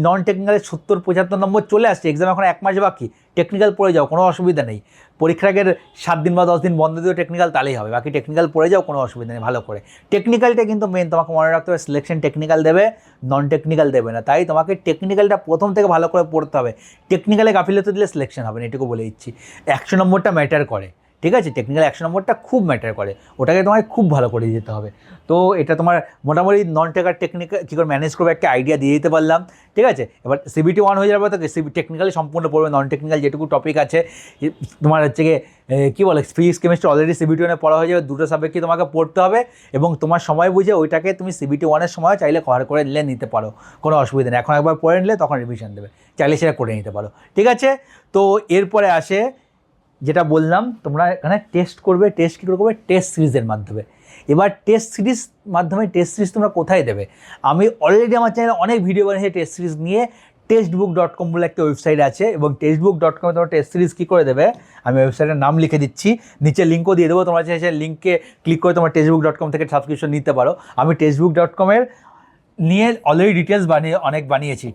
[SPEAKER 1] নন টেকনিক্যালে 70-75 নম্বর চলে আসছে, এক্সাম এখন 1 মাস বাকি, টেকনিক্যাল পড়ে যাও, কোনো অসুবিধা নেই। পরীক্ষার আগের 7 দিন বা 10 দিন বন্ধ দিও টেকনিক্যাল, তাহলেই হবে। বাকি টেকনিক্যাল পড়ে যাও, কোনো অসুবিধা নেই ভালো করে। টেকনিক্যালটা কিন্তু মেন, তোমাকে মনে রাখতে হবে সিলেকশন টেকনিক্যাল দেবে, নন টেকনিক্যাল দেবে না। তাই তোমাকে টেকনিক্যালটা প্রথম থেকে ভালো করে পড়তে হবে। টেকনিক্যালে গাফিলতি দিলে সিলেকশন হবে না, এটুকু বলে দিচ্ছি। 100 নম্বরটা ম্যাটার করে। ঠিক আছে, টেকনিক্যাল 100 নম্বরটা খুব ম্যাটার করে, ওটাকে তোমায় খুব ভালো করে দিতে হবে। তো এটা তোমার মোটামুটি নন টেক আর টেকনিক্যাল কী করে ম্যানেজ করবে একটা আইডিয়া দিয়ে দিতে পারলাম। ঠিক আছে, এবার CBT 1 হয়ে যাবে, তো টেকনিক্যালি সম্পূর্ণ পড়বে। নন টেকনিক্যাল যেটুকু টপিক আছে তোমার হচ্ছে গিয়ে কী বলে, ফিজিক্স কেমিস্ট্রি অলরেডি CBT 1 পড়া হয়ে যাবে। 2টো সাবজেক্টই তোমাকে পড়তে হবে, এবং তোমার সময় বুঝে ওইটাকে তুমি CBT 1 সময় চাইলে কভার করে নিতে পারো, কোনো অসুবিধা নেই। এখন একবার পড়ে নিলে তখন রিভিশন দেবে, চাইলে সেটা করে নিতে পারো। ঠিক আছে, তো এরপরে আসে যেটা বললাম, তোমরা এখানে টেস্ট করবে। টেস্ট কী করে করবে? টেস্ট সিরিজের মাধ্যমে। এবার টেস্ট সিরিজ মাধ্যমে টেস্ট সিরিজ তোমরা কোথায় দেবে? আমি অলরেডি আমার চ্যানেলে অনেক ভিডিও বানিয়েছি টেস্ট সিরিজ নিয়ে। testbook.com বলে একটা ওয়েবসাইট আছে, এবং testbook.com তোমরা টেস্ট সিরিজ কী করে দেবে, আমি ওয়েবসাইটের নাম লিখে দিচ্ছি, নিচে লিঙ্কও দিয়ে দেবো, তোমরা সেই লিঙ্কে ক্লিক করে তোমার testbook.com থেকে সাবস্ক্রিপশন নিতে পারো। আমি testbook.com নিয়ে অলরেডি ডিটেলস অনেক বানিয়েছি।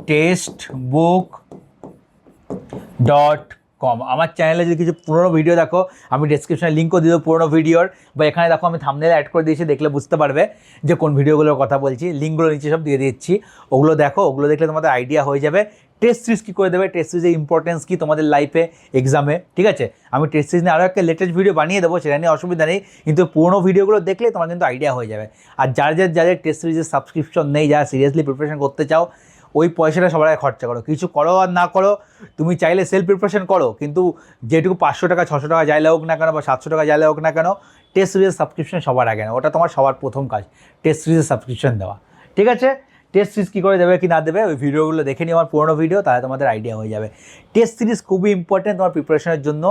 [SPEAKER 1] testbook.com আমার চ্যানেলে যদি কিছু পুরোনো ভিডিও দেখো, আমি ডেসক্রিপশনে লিঙ্কও দিয়ে দেবো পুরোনো ভিডিওর, বা এখানে দেখো আমি থাম্বনেল অ্যাড করে দিয়েছি, দেখলে বুঝতে পারবে যে কোন ভিডিওগুলোর কথা বলছি। লিঙ্কগুলো নিচে সব দিয়ে দিচ্ছি, ওগুলো দেখো, ওগুলো দেখলে তোমাদের আইডিয়া হয়ে যাবে টেস্ট সিরিজ কী করে দেবে, টেস্ট সিরিজের ইম্পর্টেন্স কী তোমাদের লাইফে এক্সামে। ঠিক আছে, আমি টেস্ট সিরিজ নিয়ে আরও একটা লেটেস্ট ভিডিও বানিয়ে দেবো, সেটা নিয়ে অসুবিধা নেই, কিন্তু পুরোনো ভিডিওগুলো দেখলে তোমার কিন্তু আইডিয়া হয়ে যাবে। আর যাদের টেস্ট সিরিজের সাবস্ক্রিপশন নেই, যারা সিরিয়াসলি প্রিপারেশন করতে চাও, ওই পয়সাটা সবার আগে খরচা করো। কিছু করো আর না করো, তুমি চাইলে সেলফ প্রিপারেশন করো, কিন্তু যেটুকু 500 টাকা 600 টাকা যাইলে হোক না কেন, বা 700 টাকা যাইলে হোক না কেন, টেস্ট সিরিজের সাবস্ক্রিপশন সবার আগে না, ওটা তোমার সবার প্রথম কাজ, টেস্ট সিরিজের সাবস্ক্রিপশন দেওয়া। ঠিক আছে, টেস্ট সিরিজ কী করে দেবে কি না দেবে ওই ভিডিওগুলো দেখে নিও আমার পুরোনো ভিডিও, তাহলে তোমাদের আইডিয়া হয়ে যাবে। টেস্ট সিরিজ খুবই ইম্পর্টেন্ট তোমার প্রিপারেশনের জন্য।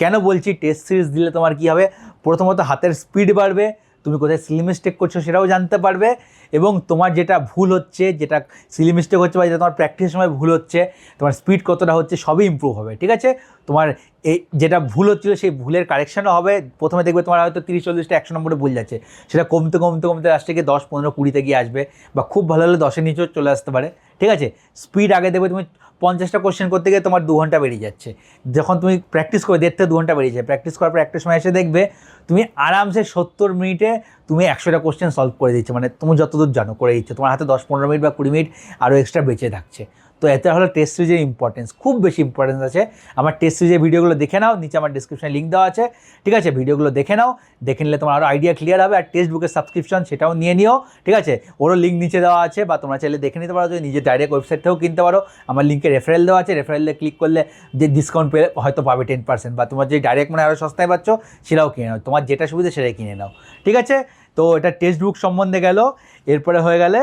[SPEAKER 1] কেন বলছি টেস্ট সিরিজ দিলে তোমার কী হবে, প্রথমত হাতের স্পিড বাড়বে, তুমি কোথায় সিলি মিস্টেক করছো সেটাও জানতে পারবে, এবং তোমার যেটা ভুল হচ্ছে, যেটা সিলি মিস্টেক হচ্ছে বা যেটা তোমার প্র্যাকটিসের সময় ভুল হচ্ছে, তোমার স্পিড কতটা হচ্ছে সবই ইমপ্রুভ হবে। ঠিক আছে, তোমার এই যেটা ভুল হচ্ছিলো সেই ভুলের কারেকশানও হবে। প্রথমে দেখবে তোমার হয়তো 30-40টা 100 নম্বরে ভুল যাচ্ছে, সেটা কমতে কমতে কমতে লাস্টে গিয়ে 10-15-20তে গিয়ে আসবে, বা খুব ভালো হলে 10-এর নিচেও চলে আসতে পারে। ঠিক আছে, স্পিড আগে দেখবে তুমি 50টা কোশ্চেন করতে গিয়ে তোমার 2 ঘন্টা বেরিয়ে যাচ্ছে, যখন তুমি প্র্যাকটিস করে 1.5 থেকে 2 ঘন্টা বেরিয়ে যায়, প্র্যাকটিস করার পর একটা সময় এসে দেখবে তুমি আরামসে 70 মিনিটে তুমি 100টা কোশ্চেন সলভ করে দিচ্ছ, মানে তুমি যতদূর জানো করে দিচ্ছ, তোমার হাতে 10-15 মিনিট বা 20 মিনিট আরও এক্সট্রা বেঁচে থাকছে। তো এতে হলো টেস্ট সিরিজের ইম্পর্টেন্স, খুব বেশি ইম্পর্টেন্স আছে। আমার টেস্ট সিরিজের ভিডিওগুলো দেখে নাও, নিচে আমার ডিসক্রিপশনে লিঙ্ক দেওয়া আছে। ঠিক আছে, ভিডিওগুলো দেখে নাও, দেখে নিলে তোমার আরও আইডিয়া ক্লিয়ার হবে। আর টেক্সট বুকের সাবস্ক্রিপশন সেটাও নিয়ে নিও। ঠিক আছে, ওরও লিঙ্ক নিচে দেওয়া আছে, বা তোমরা চাইলে দেখে নিতে পারো, যদি নিজের ডাইরেক্ট ওয়েবসাইট থেকেও কিনতে পারো। আমার লিঙ্কে রেফারেল দেওয়া আছে, রেফারেলে ক্লিক করলে যে ডিসকাউন্ট পেলে হয়তো পাবে 10%, বা তোমার যে ডাইরেক্ট মানে আরও সস্তায় পাচ্ছ সেটাও কিনে নাও, তোমার যেটা সুবিধা সেটাই কিনে নাও। ঠিক আছে, তো এটা টেক্সট বুক সম্বন্ধে গেল। এরপরে হয়ে গেলে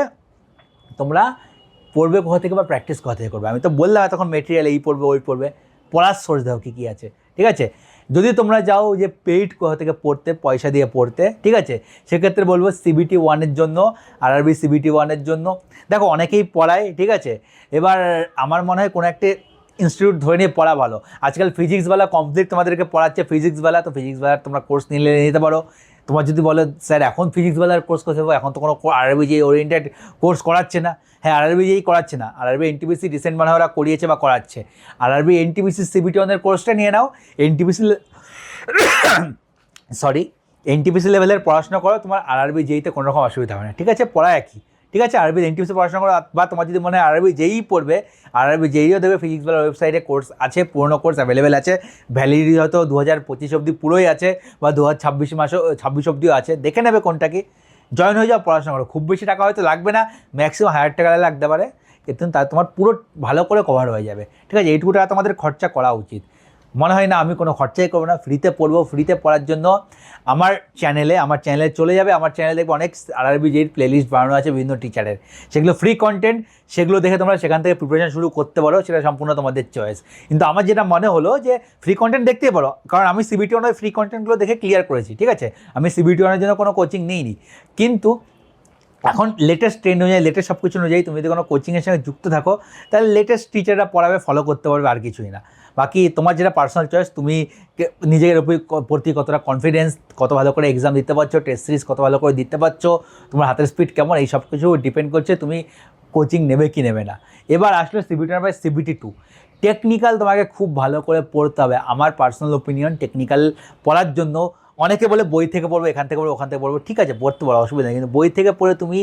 [SPEAKER 1] তোমরা পড়বে কোথা থেকে বা প্র্যাকটিস কোথা থেকে করবে। আমি তো বললাম তখন মেটেরিয়াল এই পড়বে ওই পড়বে, পড়ার সোর্স দেখো কী কী আছে। ঠিক আছে, যদি তোমরা যাও যে পেইড কোথা থেকে পড়তে, পয়সা দিয়ে পড়তে, ঠিক আছে, সেক্ষেত্রে বলবো CBT 1-এর জন্য, RRB CBT 1-এর জন্য দেখো অনেকেই পড়ায়। ঠিক আছে, এবার আমার মনে হয় কোনো একটা ইনস্টিটিউট ধরে নিয়ে পড়া ভালো। আজকাল ফিজিক্সওয়ালা কমপ্লিট তোমাদেরকে পড়াচ্ছে, ফিজিক্সওয়ালা, তো ফিজিক্সওয়ালার তোমরা কোর্স নিতে পারো। তোমার যদি বলো স্যার এখন ফিজিক্সওয়ালার কোর্স করতে হবে, এখন তো কোনো RRB JEE ওরিয়েন্টেড কোর্স করাচ্ছে না, হ্যাঁ RRB JEE করাচ্ছে না, RRB NTPC রিসেন্ট মানে ওরা করিয়েছে বা করাচ্ছে। RRB NTPC CBT 1-এর কোর্সটা নিয়ে নাও, NTPC NTPC লেভেলের পড়াশোনা করো, তোমার RRB JEE-তে কোনো রকম অসুবিধা হবে না। ঠিক আছে, পড়া একই। ঠিক আছে, RRB NTPC পড়াশোনা করো, বা তোমার যদি মনে হয় RRB JEE পড়বে, RRB JEE-ও দেবে, ফিজিক্সওয়ালার ওয়েবসাইটে কোর্স আছে, পুরোনো কোর্স অ্যাভেলেবেল আছে, ভ্যালিডিটি হয়তো 2025 অবধি পুরোই আছে, বা 2026 মাসও 26 অবধিও আছে, দেখে নেবে কোনটা কি, জয়েন হয়ে যাও, পড়াশোনা করো। খুব বেশি টাকা হয়তো লাগবে না, ম্যাক্সিমাম 1000 টাকা লাগতে পারে, কিন্তু তা তোমার পুরো ভালো করে কভার হয়ে যাবে। ঠিক আছে, এইটুকু টাকা তোমাদের খরচা করা উচিত। মনে হয় না আমি কোনো খরচাই করবো না, ফ্রিতে পড়বো। ফ্রিতে পড়ার জন্য আমার চ্যানেলে চলে যাবে, আমার চ্যানেলে দেখবে অনেক RRB JEE প্লেলিস্ট বানানো আছে বিভিন্ন টিচারের, সেগুলো ফ্রি কন্টেন্ট, সেগুলো দেখে তোমরা সেখান থেকে প্রিপারেশন শুরু করতে পারো, সেটা সম্পূর্ণ তোমাদের চয়েস। কিন্তু আমার যেটা মনে হলো যে ফ্রি কন্টেন্ট দেখতেই পারো, কারণ আমি CBT 1-এর ফ্রি কন্টেন্টগুলো দেখে ক্লিয়ার করেছি। ঠিক আছে, আমি CBT 1-এর জন্য কোনো কোচিং নিইনি, কিন্তু এখন লেটেস্ট ট্রেন্ড অনুযায়ী, লেটেস্ট সব কিছু অনুযায়ী তুমি যদি কোনো কোচিংয়ের সঙ্গে যুক্ত থাকো, তাহলে লেটেস্ট টিচাররা পড়াবে, ফলো করতে পারবে, আর কিছুই না। বাকি তোমার যেটা পার্সোনাল চয়েস, তুমি নিজের প্রতি কতটা কনফিডেন্স, কত ভালো করে এক্সাম দিতে পারছো, টেস্ট সিরিজ কত ভালো করে দিতে পারছো, তোমার হাতের স্পিড কেমন, এই সব কিছু ডিপেন্ড করছে তুমি কোচিং নেবে কি নেবে না। এবার আসলে CBT 1 বাই CBT 2, টেকনিক্যাল তোমাকে খুব ভালো করে পড়তে হবে। আমার পার্সোনাল ওপিনিয়ন, টেকনিক্যাল পড়ার জন্য অনেকে বলে বই থেকে পড়বো, এখান থেকে পড়বো, ওখান থেকে পড়বো, ঠিক আছে পড়তে পারো, অসুবিধা নেই, কিন্তু বই থেকে পড়ে তুমি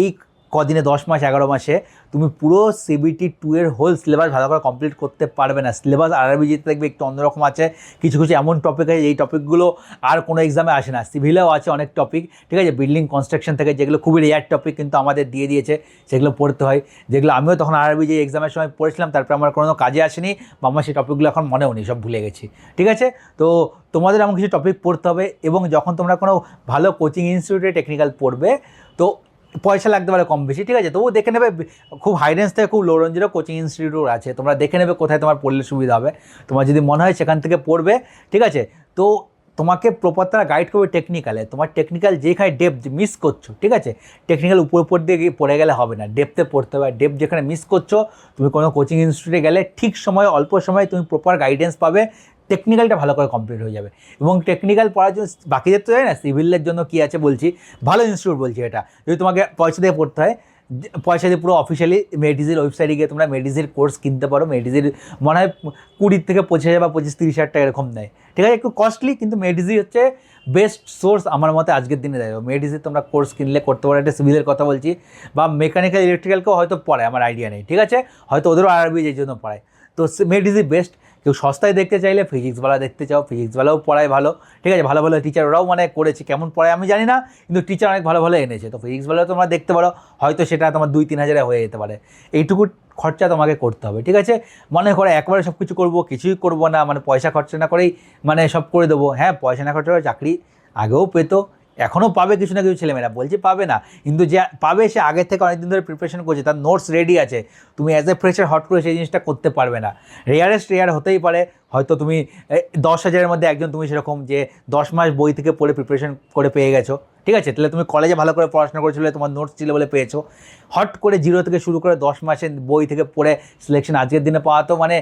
[SPEAKER 1] এই কদিনে 10 মাস 11 মাসে তুমি পুরো CBT 2-এর হোল সিলেবাস ভালো করে কমপ্লিট করতে পারবে না। সিলেবাস RRB JEE-তে দেখবে একটু অন্যরকম আছে, কিছু কিছু এমন টপিক আছে যেই টপিকগুলো আর কোনো এক্সামে আসে না। সিভিলেও আছে অনেক টপিক, ঠিক আছে, বিল্ডিং কনস্ট্রাকশন থেকে, যেগুলো খুবই রেয়ার টপিক কিন্তু আমাদের দিয়ে দিয়েছে, সেগুলো পড়তে হয়, যেগুলো আমিও তখন RRB JEE এক্সামের সময় পড়েছিলাম, তারপরে আমার কোনো কাজে আসেনি, বা আমার সেই টপিকগুলো এখন মনেও নেই, সব ভুলে গেছি। ঠিক আছে, তো তোমাদের এমন কিছু টপিক পড়তে হবে, এবং যখন তোমরা কোনো ভালো কোচিং ইনস্টিটিউটে টেকনিক্যাল পড়বে, তো পয়সা লাগতে পারে কম বেশি, ঠিক আছে, তবুও দেখে নেবে খুব হাই রেঞ্জ থেকে খুব লো রেঞ্জেরও কোচিং ইনস্টিটিউট আছে, তোমরা দেখে নেবে কোথায় তোমার পড়লে সুবিধা হবে। তোমার যদি মনে হয় সেখান থেকে পড়বে, ঠিক আছে, তো তোমাকে প্রপার তারা গাইড করবে টেকনিক্যালে। তোমার টেকনিক্যাল যেখানে ডেপথ মিস করছো, ঠিক আছে, টেকনিক্যাল উপর দিয়ে পড়ে গেলে হবে না, ডেপথে পড়তে হবে। ডেপথ যেখানে মিস করছো, তুমি কোনো কোচিং ইনস্টিটিউটে গেলে ঠিক সময়, অল্প সময়ে তুমি প্রপার গাইডেন্স পাবে, টেকনিক্যালটা ভালো করে কমপ্লিট হয়ে যাবে। এবং টেকনিক্যাল পড়ার জন্য বাকিদের তো জানি না, সিভিলের জন্য কী আছে বলছি, ভালো ইনস্টিটিউট বলছি এটা, যদি তোমাকে পয়সা দিয়ে পড়তে হয়, পয়সা দিয়ে পুরো অফিসিয়ালি মেডিজির ওয়েবসাইটে গিয়ে তোমরা মেডিজির কোর্স কিনতে পারো। মেডিজির মনে হয় 20 থেকে 25,000 বা 25-30 হাজার টাকা এরকম নেয়, ঠিক আছে, একটু কস্টলি, কিন্তু মেডিজি হচ্ছে বেস্ট সোর্স আমার মতে আজকের দিনে দেয়। মেডিজি তোমরা কোর্স কিনলে করতে পারো, একটা সিভিলের কথা বলছি, বা মেকানিক্যাল ইলেকট্রিক্যালকেও হয়তো পড়ায়, আমার আইডিয়া নেই, ঠিক আছে, হয়তো ওদেরও RRB এই জন্য পড়ায়, তো মেডিজি বেস্ট। কেউ সস্তায় দেখতে চাইলে ফিজিক্সওয়ালা দেখতে চাও, ফিজিক্সওয়ালাও পড়ায় ভালো, ঠিক আছে, ভালো ভালো টিচার ওরাও মানে করেছে, কেমন পড়ায় আমি জানি না, কিন্তু টিচার অনেক ভালো ভালো এনেছে, তো ফিজিক্সওয়ালাও তোমরা দেখতে পারো, হয়তো সেটা তোমার 2-3 হাজারে হয়ে যেতে পারে। এইটুকু খরচা তোমাকে করতে হবে, ঠিক আছে, মনে করে একবারে সব কিছু করবো, কিছুই করবো না, মানে পয়সা খরচা না করেই মানে সব করে দেবো, হ্যাঁ পয়সা না খরচা করে চাকরি আগেও পেতো, এখনও পাবে কিছু না কিছু ছেলেমেয়েরা, বলছি পাবে না, কিন্তু যে পাবে সে আগের থেকে অনেকদিন ধরে প্রিপারেশন করছে, তার নোটস রেডি আছে। তুমি অ্যাজ এ ফ্রেশার হট করে সেই জিনিসটা করতে পারবে না। রেয়ারেস্ট রেয়ার হতেই পারে, হয়তো তুমি 10,000-এর মধ্যে একজন তুমি সেরকম যে 10 মাস বই থেকে পড়ে প্রিপারেশন করে পেয়ে গেছো, ঠিক আছে, তাহলে তুমি কলেজে ভালো করে পড়াশোনা করেছিলে, তোমার নোটস ছিল বলে পেয়েছো। হট করে জিরো থেকে শুরু করে 10 মাসের বই থেকে পড়ে সিলেকশন আজকের দিনে পাওয়া তো মানে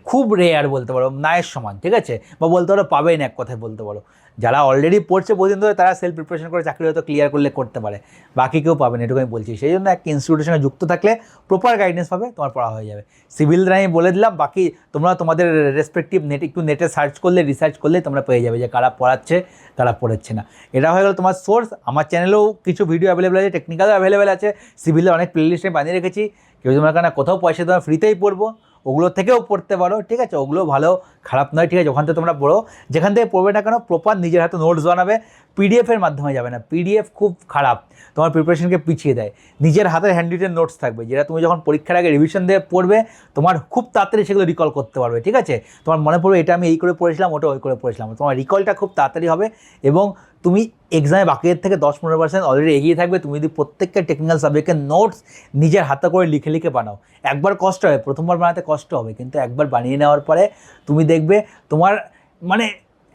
[SPEAKER 1] খুব রেয়ার বলতে পারো, নায়ের সমান, ঠিক আছে, বা বলতে পারো পাবেই না, এক কথায় বলতে পারো। যারা অলরেডি পড়ছে বহুদিন ধরে তারা সেলফ প্রিপারেশন করে চাকরি হয়তো ক্লিয়ার করলে করতে পারে, বাকি কেউ পাবে না, এটুকু আমি বলছি। সেই জন্য একটা ইনস্টিটিউটের সঙ্গে যুক্ত থাকলে প্রপার গাইডেন্স পাবে, তোমার পড়া হয়ে যাবে। সিভিল আমি বলে দিলাম, বাকি তোমরা তোমাদের রেসপেক্টিভ একটু নেটে সার্চ করলে, রিসার্চ করলে তোমরা পেয়ে যাবে যে কারা পড়াচ্ছে কারা পড়াচ্ছে না। এটা হয়ে গেল তোমার সোর্স। আমার চ্যানেলেও কিছু ভিডিও অ্যাভেলেবেল আছে, টেকনিক্যালও অ্যাভেলেবেল আছে, সিভিলের অনেক প্লেলিস্টে বানিয়ে রেখেছি। কেউ তোমার কারণে কোথাও পয়সা তোমার ফ্রিতেই পড়বো, ওগুলো থেকেও পড়তে পারো, ঠিক আছে, ওগুলো ভালো খারাপ নয়, ঠিক আছে, ওখান থেকে তোমরা পড়ো, যেখান থেকে পড়বে না কেন প্রপার নিজের হাতে নোটস বানাবে, পিডিএফের মাধ্যমে যাবে না, পিডিএফ খুব খারাপ, তোমার প্রিপারেশনকে পিছিয়ে দেয়। নিজের হাতের হ্যান্ডরিটেন নোটস থাকবে, যেটা তুমি যখন পরীক্ষার আগে রিভিশন দিয়ে পড়বে, তোমার খুব তাড়াতাড়ি সেগুলো রিকল করতে পারবে, ঠিক আছে, তোমার মনে পড়বে এটা আমি এই করে পড়েছিলাম, ওটা ওই করে পড়েছিলাম, তোমার রিকলটা খুব তাড়াতাড়ি হবে, এবং তুমি এক্সামে বাকিদের থেকে 10-15% অলরেডি এগিয়ে থাকবে। তুমি যদি প্রত্যেকটা টেকনিক্যাল সাবজেক্টের নোটস নিজের হাতে করে লিখে লিখে বানাও, একবার কষ্ট হবে, প্রথমবার বানাতে কষ্ট হবে, কিন্তু একবার বানিয়ে নেওয়ার পরে তুমি দেখবে তোমার মানে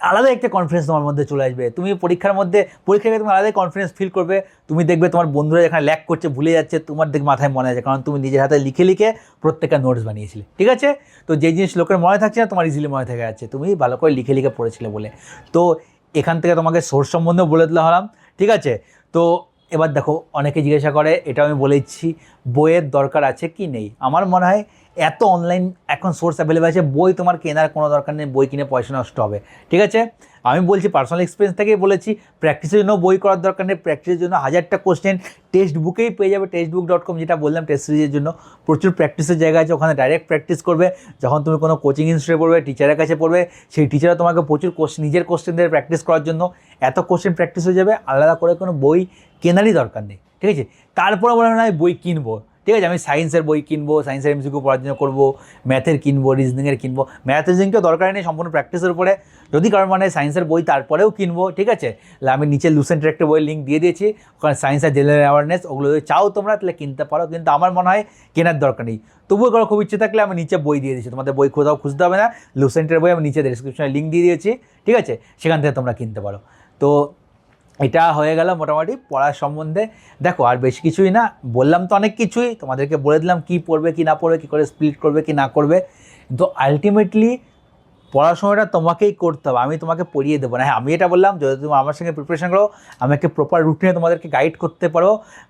[SPEAKER 1] আলাদা একটা কনফিডেন্স তোমার মধ্যে চলে আসবে। তুমি পরীক্ষার তুমি আলাদাই কনফিডেন্স ফিল করবে। তুমি দেখবে তোমার বন্ধুরা যেখানে ল্যাক করছে, ভুলে যাচ্ছে, তোমার মাথায় মনে আছে, কারণ তুমি নিজের হাতে লিখে লিখে প্রত্যেকটা নোটস বানিয়েছিলে, ঠিক আছে। তো যে জিনিস লোকের মনে থাকছে না, তোমার ইজিলি মনে থেকে যাচ্ছে, তুমি ভালো করে লিখে লিখে পড়েছিলে বলে। তো এখান থেকে তোমাকে সোর্স সম্বন্ধেও বলে দিলে হলাম, ঠিক আছে। তো এবার দেখো, অনেকে জিজ্ঞাসা করে, এটা আমি বলেছি, বইয়ের দরকার আছে কি নেই। আমার মনে হয় এত অনলাইন এখন সোর্স অ্যাভেলেবেল আছে, বই তোমার কেনার কোনো দরকার নেই, বই কিনে পয়সা নষ্ট হবে, ঠিক আছে। আমি বলছি পার্সোনাল এক্সপিরিয়েন্স থেকেই বলেছি, প্র্যাকটিসের জন্য বই করার দরকার নেই, প্র্যাকটিসের জন্য 1000টা কোশ্চেন টেক্সট বুকেই পেয়ে যাবে, textbook.com, যেটা বললাম টেস্ট সিরিজের জন্য প্রচুর প্র্যাকটিসের জায়গা আছে, ওখানে ডাইরেক্ট প্র্যাকটিস করবে। যখন তুমি কোনো কোচিং ইনস্টিটিউটে পড়বে, টিচারের কাছে পড়বে, সেই টিচারও তোমাকে প্রচুর নিজের কোশ্চেন দেবে প্র্যাকটিস করার জন্য, এত কোশ্চেন প্র্যাকটিস হয়ে যাবে, আলাদা করে কোনো বই কেনারই দরকার নেই, ঠিক আছে। তারপরে মনে হয় বই কিনবো, ঠিক আছে, আমি সায়েন্সের বই কিনবো, সায়েন্সের এমসিকিউ পড়ার জন্য করবো, ম্যাথের কিনবো, রিজনিংয়ের কিনবো, ম্যাথ রিজনিংকেও দরকার নেই, সম্পূর্ণ প্র্যাকটিসের উপরে। যদি কারণ মানে সায়েন্সের বই তারপরেও কিনবো, ঠিক আছে, আমি নিচে লুসেন্টের একটা বই লিঙ্ক দিয়ে দিয়েছি, ওখানে সায়েন্স আর জেনারেল অ্যাওয়ারনেস, ওগুলো যদি চাও তোমরা তাহলে কিনতে পারো, কিন্তু আমার মনে হয় কেনার দরকার নেই। তবুও কারো খুব ইচ্ছে থাকলে আমি নিচে বই দিয়ে দিয়েছি, তোমাদের বই কোথাও খুঁজতে হবে না, লুসেন্টের বই আমি নিচে ডিসক্রিপশনে লিঙ্ক দিয়ে দিয়েছি, ঠিক আছে, সেখান থেকে তোমরা কিনতে পারো। তো এটা হয়ে গেল মোটামুটি পড়ার সম্বন্ধে। দেখো আর বেশি কিছুই না, বললাম তো অনেক কিছুই, তোমাদেরকে বলে দিলাম কী পড়বে কী না পড়বে, কী করে স্প্লিট করবে কি না করবে, তো আলটিমেটলি পড়াশোনাটা তোমাকেই করতে হবে, আমি তোমাকে পড়িয়ে দেবো না। হ্যাঁ, আমি এটা বললাম, যদি তুমি আমার সঙ্গে প্রিপারেশন করো, আমি একটা প্রপার রুটিনে তোমাদেরকে গাইড করতে পারো,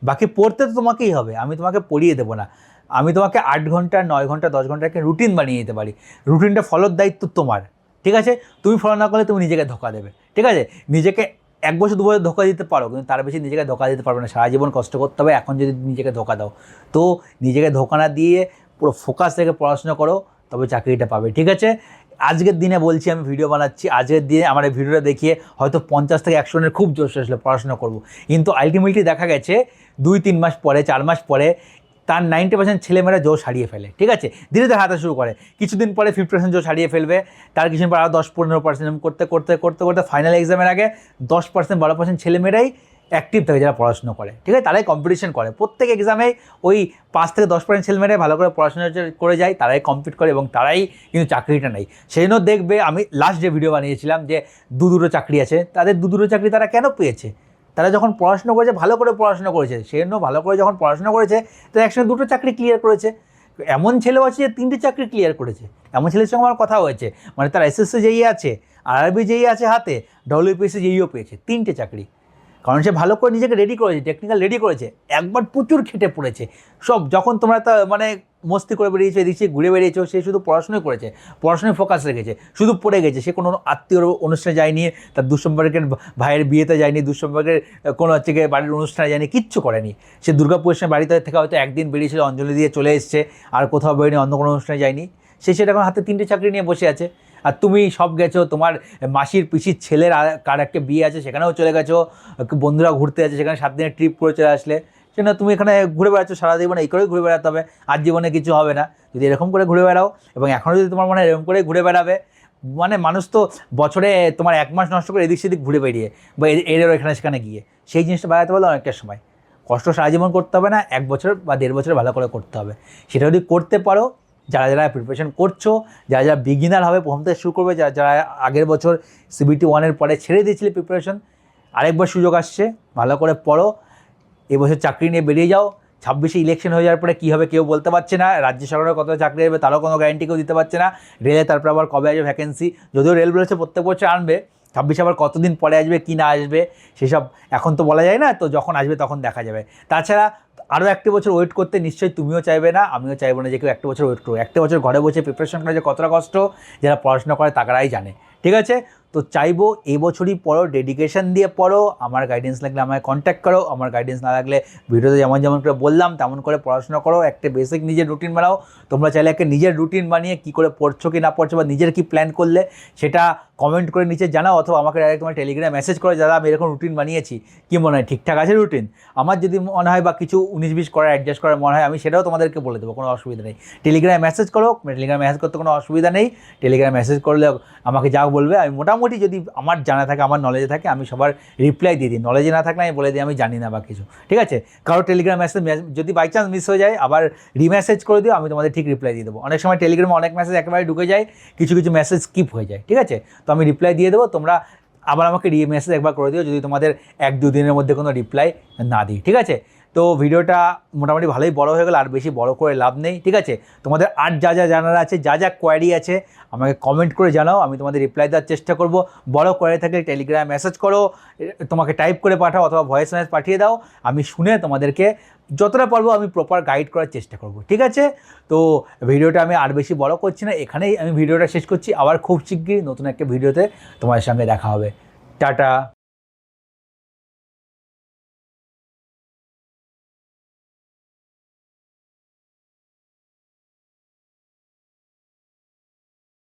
[SPEAKER 1] বাকি পড়তে তো তোমাকেই হবে, আমি তোমাকে পড়িয়ে দেবো না। আমি তোমাকে 8 ঘন্টা 9 ঘন্টা 10 ঘন্টা একটা রুটিন বানিয়ে দিতে পারি, রুটিনটা ফলোর দায়িত্ব তোমার, ঠিক আছে। তুমি ফলো না করলে তুমি নিজেকে ধোকা দেবে, ঠিক আছে। নিজেকে 1 বছর 2 বছর ধোকা দিতে পারো, কিন্তু তার বেশি নিজেকে ধোকা দিতে পারবে না, সারা জীবন কষ্ট করতে হবে এখন যদি নিজেকে ধোকা দাও। তো নিজেকে ধোকা না দিয়ে পুরো ফোকাস থেকে পড়াশোনা করো, তবে চাকরিটা পাবে, ঠিক আছে। আজকের দিনে বলছি, আমি ভিডিও বানাচ্ছি, আজকের দিনে আমার এই ভিডিওটা দেখিয়ে হয়তো 50 থেকে 100 জনের খুব জোশ আসলে পড়াশোনা করবো, কিন্তু আলটিমেটলি দেখা গেছে 2-3 মাস পরে, 4 মাস পরে তার 90% ছেলেমেয়েরা জোশ হারিয়ে ফেলে, ঠিক আছে, ধীরে ধীরে হাঁটা শুরু করে, কিছুদিন পরে 50% জোশ হারিয়ে ফেলবে, তার কিছুদিন পরে আরও 10-15% করতে করতে করতে করতে ফাইনাল এক্সামের আগে 10%-12% ছেলেমেয়েরাই অ্যাক্টিভ থাকে, যারা পড়াশোনা করে, ঠিক আছে, তারাই কম্পিটিশন করে, প্রত্যেক এক্সামেই ওই 5-10% ছেলেমেয়েরাই ভালো করে পড়াশোনা করে যায়, তারাই কমপ্লিট করে এবং তারাই কিন্তু চাকরিটা নেয়। সেই জন্য দেখবে আমি লাস্ট যে ভিডিও বানিয়েছিলাম যে দুটো চাকরি আছে, তাদের দুটো চাকরি তারা কেন পেয়েছে, তারা যখন পড়াশোনা করেছে, ভালো করে পড়াশোনা করেছে, সেই জন্য ভালো করে যখন পড়াশোনা করেছে, তারা একসঙ্গে 2টো চাকরি ক্লিয়ার করেছে। এমন ছেলেও আছে যে 3টে চাকরি ক্লিয়ার করেছে, এমন ছেলের সঙ্গে আমার কথা হয়েছে, মানে তার এসএসসি যেই আছে, আরআরবি যেই আছে হাতে, ডব্লিউপিএসসি যেইও পেয়েছে 3টে চাকরি, কারণ সে ভালো করে নিজেকে রেডি করেছে, টেকনিক্যাল রেডি করেছে, একবার প্রচুর খেটে পড়েছে। সব যখন তোমরা তা মানে মস্তি করে বেরিয়েছো, এদিকে ঘুরে বেরিয়েছো, সে শুধু পড়াশোনাই করেছে, পড়াশোনায় ফোকাস রেখেছে, শুধু পড়ে গেছে, সে কোনো আত্মীয়র অনুষ্ঠানে যায়নি, তার দুঃসম্পর্কের ভাইয়ের বিয়েতে যায়নি, দুঃসম্পর্কের কোনো হচ্ছে গিয়ে বাড়ির অনুষ্ঠানে যায়নি, কিচ্ছু করেনি। সে দুর্গাপুরের সময় বাড়িতে থেকে হয়তো একদিন বেরিয়েছিল, অঞ্জলি দিয়ে চলে এসছে, আর কোথাও বেরোয়নি, অন্য কোনো অনুষ্ঠানে যায়নি, সে সেটা এখন হাতে 3টে চাকরি নিয়ে বসে আছে। আর তুমি সব গেছো, তোমার মাসির পিসির ছেলের কার একটা বিয়ে আছে, সেখানেও চলে গেছো, বন্ধুরা ঘুরতে আছে, সেখানে 7 দিনের ট্রিপ করে চলে আসলে, সে না তুমি এখানে ঘুরে বেড়াচ্ছ সারা জীবনে, এই করেই ঘুরে বেড়াতে হবে, আর জীবনে কিছু হবে না যদি এরকম করে ঘুরে বেড়াও। এবং এখনও যদি তোমার মনে হয় এরকম করেই ঘুরে বেড়াবে, মানে মানুষ তো বছরে তোমার 1 মাস নষ্ট করে এদিক সেদিক ঘুরে বেরিয়ে বা এর এখানে সেখানে গিয়ে সেই জিনিসটা বাড়াতে পারলে অনেকটা সময়, কষ্ট সারা জীবন করতে হবে না, 1 বছর বা 1.5 বছর ভালো করে করতে হবে। সেটা যদি করতে পারো, যারা যারা প্রিপারেশন করছো, যারা যারা বিগিনার হবে প্রথম থেকে শুরু করবে, যারা যারা আগের বছর CBT 1-এর পরে ছেড়ে দিয়েছিলে প্রিপারেশন, আরেকবার সুযোগ আসছে, ভালো করে পড়ো, এবছর চাকরি নিয়ে বেরিয়ে যাও। 26-এ ইলেকশন হয়ে যাওয়ার পরে কী হবে কেউ বলতে পারছে না, রাজ্য সরকারের কত চাকরি দেবে তারও কোনো গ্যারান্টি কেউ দিতে পারছে না, রেলে তারপর আবার কবে আসবে ভ্যাকেন্সি, যদিও রেল বলেছে প্রত্যেক বছর আনবে, 26 আবার কতদিন পরে আসবে কি না আসবে সেসব এখন তো বলা যায় না, তো যখন আসবে তখন দেখা যাবে। তাছাড়া আরও 1 বছর ওয়েট করতে নিশ্চয়ই তুমিও চাইবে না, আমিও চাইবো না যে কেউ 1 বছর ওয়েট করো। 1 বছর ঘরে বসে প্রিপারেশন করা যে কতটা কষ্ট, যারা পড়াশোনা করে তারাই জানে। ঠিক আছে, তো চাইবো এই বছরই পড়ো, ডেডিকেশন দিয়ে পড়ো, আমার গাইডেন্স লাগলে আমায় কন্ট্যাক্ট করো, আমার গাইডেন্স না লাগলে ভিডিওতে যেমন যেমন করে বললাম তেমন করে পড়াশোনা করো, একটা বেসিক নিজের রুটিন বানাও। তোমরা চাইলে একটা নিজের রুটিন বানিয়ে কী করে পড়ছো কি না পড়ছো বা নিজের কি প্ল্যান করলে সেটা কমেন্ট করে নিচে জানাও, অথবা আমাকে ডাইরেক্ট তোমার টেলিগ্রামে মেসেজ করো, দাদা আমি এরকম রুটিন বানিয়েছি, কি মনে হয় ঠিকঠাক আছে রুটিন? আমার যদি মনে হয় বা কিছু 19-20 করার অ্যাডজাস্ট করার মনে হয় আমি সেটাও তোমাদেরকে বলে দেবো, কোনো অসুবিধা নেই। টেলিগ্রামে মেসেজ করো, টেলিগ্রামে মেসেজ করতে কোনো অসুবিধা নেই, টেলিগ্রামে মেসেজ করলে আমাকে যা বলবে আমি মোটামুটি যদি আমার জানা থাকে, আমার নলেজে থাকে, আমি সবার রিপ্লাই দিয়ে দিই, নলেজে না থাকলে আমি বলে দিই আমি জানি না বা কিছু। ঠিক আছে, কারো টেলিগ্রাম মেসেজ যদি বাই চান্স মিস হয়ে যায় আবার রিমেসেজ করে দিও, আমি তোমাদের ঠিক রিপ্লাই দিয়ে দেবো। অনেক সময় টেলিগ্রামে অনেক মেসেজ একেবারে ঢুকে যায়, কিছু কিছু মেসেজ স্কিপ হয়ে যায়। ঠিক আছে, তো আমি রিপ্লাই দিয়ে দেবো, তোমরা আবার আমাকে মেসেজ একবার করে দিও যদি তোমাদের 1-2 দিনের মধ্যে কোনো রিপ্লাই না দিই। ঠিক আছে, তো ভিডিওটা মোটামুটি ভালোই বড় হয়ে গেল, আর বেশি বড় করে লাভ নেই। ঠিক আছে, তোমাদের আর যা যা জানার আছে, যা যা কোয়ারি আছে আমাকে কমেন্ট করে জানাও, আমি তোমাদের রিপ্লাই দেওয়ার চেষ্টা করব। বড় কোয়ারি থাকলে টেলিগ্রামে মেসেজ করো, তোমাকে টাইপ করে পাঠাও অথবা ভয়েস মেসেজ পাঠিয়ে দাও, আমি শুনে তোমাদেরকে যতটা পারবো আমি প্রপার গাইড করার চেষ্টা করব। ঠিক আছে, তো ভিডিওটা আমি আর বেশি বড় করছি না, এখানেই আমি ভিডিওটা শেষ করছি। আবার খুব শিগগিরই নতুন একটা ভিডিওতে তোমাদের সঙ্গে দেখা হবে। টাটা।